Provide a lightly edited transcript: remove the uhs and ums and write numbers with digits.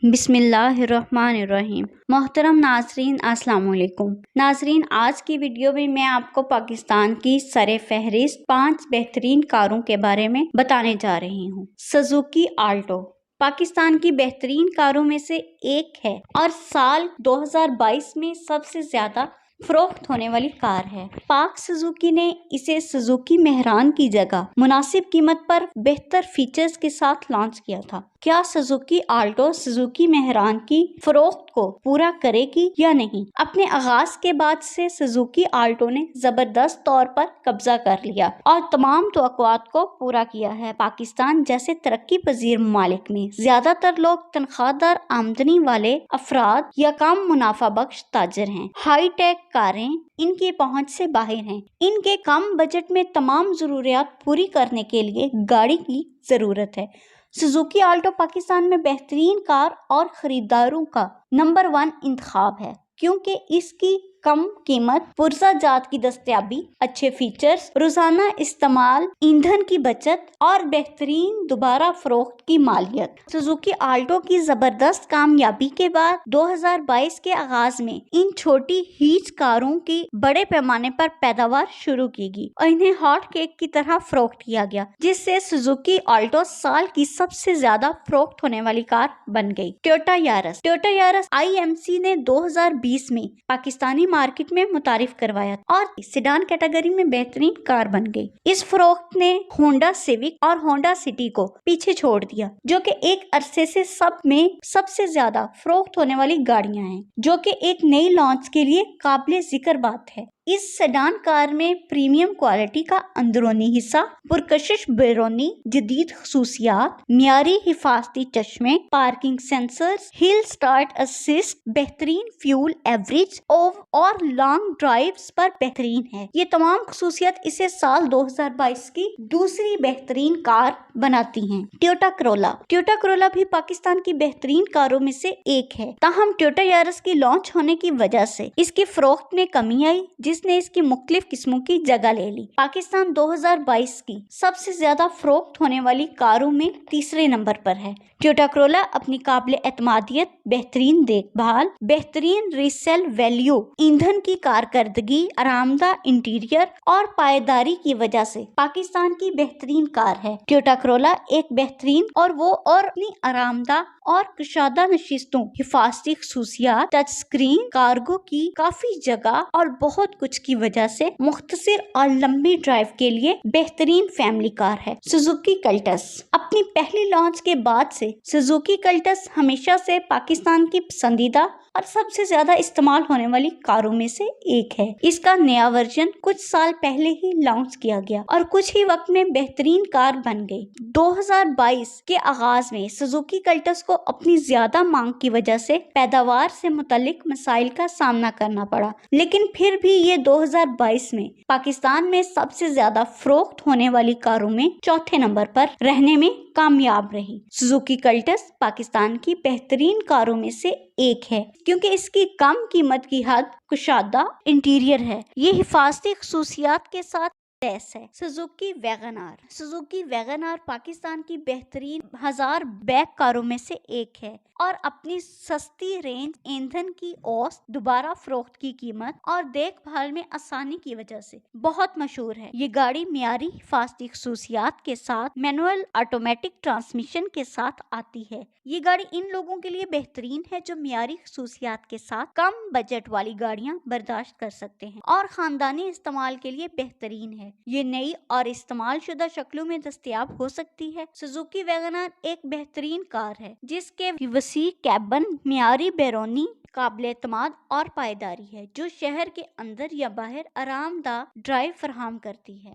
بسم اللہ الرحمن الرحیم۔ محترم ناظرین السلام علیکم۔ ناظرین، آج کی ویڈیو میں آپ کو پاکستان کی سر فہرست 5 بہترین کاروں کے بارے میں بتانے جا رہی ہوں۔ سزوکی آلٹو پاکستان کی بہترین کاروں میں سے ایک ہے اور سال 2022 میں سب سے زیادہ فروخت ہونے والی کار ہے۔ پاک سزوکی نے اسے سزوکی مہران کی جگہ مناسب قیمت پر بہتر فیچرز کے ساتھ لانچ کیا تھا۔ کیا سزوکی آلٹو سزوکی مہران کی فروخت کو پورا کرے گی یا نہیں؟ اپنے آغاز کے بعد سے سزوکی آلٹو نے زبردست طور پر قبضہ کر لیا اور تمام توقعات کو پورا کیا ہے۔ پاکستان جیسے ترقی پذیر ممالک میں زیادہ تر لوگ تنخواہ دار آمدنی والے افراد یا کم منافع بخش تاجر ہیں۔ ہائی ٹیک کاریں ان کی پہنچ سے باہر ہیں۔ ان کے کم بجٹ میں تمام ضروریات پوری کرنے کے لیے گاڑی کی ضرورت ہے۔ سزوکی آلٹو پاکستان میں بہترین کار اور خریداروں کا نمبر 1 انتخاب ہے، کیونکہ اس کی کم قیمت، پرزہ جات کی دستیابی، اچھے فیچرز، روزانہ استعمال، ایندھن کی بچت اور بہترین دوبارہ فروخت کی مالیت۔ سزوکی آلٹو کی زبردست کامیابی کے بعد 2022 کے آغاز میں ان چھوٹی ہیچ کاروں کی بڑے پیمانے پر پیداوار شروع کی گئی اور انہیں ہاٹ کیک کی طرح فروخت کیا گیا، جس سے سزوکی آلٹو سال کی سب سے زیادہ فروخت ہونے والی کار بن گئی۔ ٹویوٹا یارس IMC نے 2020 میں پاکستانی مارکیٹ میں متعارف کروایا اور سیڈان کیٹیگری میں بہترین کار بن گئی۔ اس فروخت نے ہونڈا سیوک اور ہونڈا سٹی کو پیچھے چھوڑ دیا، جو کہ ایک عرصے سے سب سے زیادہ فروخت ہونے والی گاڑیاں ہیں، جو کہ ایک نئی لانچ کے لیے قابل ذکر بات ہے۔ اس سیڈان کار میں پریمیم کوالٹی کا اندرونی حصہ، پرکشش بیرونی، جدید خصوصیات، معیاری حفاظتی چشمے، پارکنگ سینسرز، ہل سٹارٹ اسسٹ، بہترین فیول ایوریج اور لانگ ڈرائیوز پر بہترین ہے۔ یہ تمام خصوصیات اسے سال 2022 کی دوسری بہترین کار بناتی ہیں۔ ٹویوٹا کرولا بھی پاکستان کی بہترین کاروں میں سے ایک ہے، تاہم ٹویوٹا یارس کی لانچ ہونے کی وجہ سے اس کی فروخت میں کمی آئی، جس نے اس کی مختلف قسموں کی جگہ لے لی۔ پاکستان 2022 کی سب سے زیادہ فروخت ہونے والی کاروں میں تیسرے نمبر پر ہے۔ ٹویوٹا کرولا اپنی قابل اعتمادیت، بہترین دیکھ بھال، بہترین ریسیل ویلیو، ایندھن کی کارکردگی، آرام دہ انٹیریئر اور پائیداری کی وجہ سے پاکستان کی بہترین کار ہے۔ ٹویوٹا کرولا ایک بہترین اور اپنی آرام دہ اور کشادہ نشستوں، حفاظتی خصوصیات، ٹچ سکرین، کارگو کی کافی جگہ اور بہت کچھ کی وجہ سے مختصر اور لمبی ڈرائیو کے لیے بہترین فیملی کار ہے۔ سزوکی کلٹس اپنی پہلی لانچ کے بعد سے سزوکی کلٹس ہمیشہ سے پاکستان کی پسندیدہ اور سب سے زیادہ استعمال ہونے والی کاروں میں سے ایک ہے۔ اس کا نیا ورژن کچھ سال پہلے ہی لانچ کیا گیا اور کچھ ہی وقت میں بہترین کار بن گئی۔ 2022 کے آغاز میں سزوکی کلٹس کو اپنی زیادہ مانگ کی وجہ سے پیداوار سے متعلق مسائل کا سامنا کرنا پڑا، لیکن پھر بھی یہ 2022 میں پاکستان میں سب سے زیادہ فروخت ہونے والی کاروں میں چوتھے نمبر پر رہنے میں کامیاب رہی۔ سزوکی کلٹس پاکستان کی بہترین کاروں میں سے ایک ہے، کیونکہ اس کی کم قیمت کی حد، کشادہ انٹیریئر ہے، یہ حفاظتی خصوصیات کے ساتھ لیس ہے۔ سزوکی ویگن آر پاکستان کی بہترین 1000 بیک کاروں میں سے ایک ہے اور اپنی سستی رینج، ایندھن کی اوسط، دوبارہ فروخت کی قیمت اور دیکھ بھال میں آسانی کی وجہ سے بہت مشہور ہے۔ یہ گاڑی معیاری حفاظتی خصوصیات کے ساتھ مینوئل آٹومیٹک ٹرانسمیشن کے ساتھ آتی ہے۔ یہ گاڑی ان لوگوں کے لیے بہترین ہے جو معیاری خصوصیات کے ساتھ کم بجٹ والی گاڑیاں برداشت کر سکتے ہیں اور خاندانی استعمال کے لیے بہترین ہے۔ یہ نئی اور استعمال شدہ شکلوں میں دستیاب ہو سکتی ہے۔ سزوکی ویگن آر ایک بہترین کار ہے جس کے وسیع کیبن، معیاری بیرونی، قابل اعتماد اور پائیداری ہے، جو شہر کے اندر یا باہر آرام دہ ڈرائیو فراہم کرتی ہے۔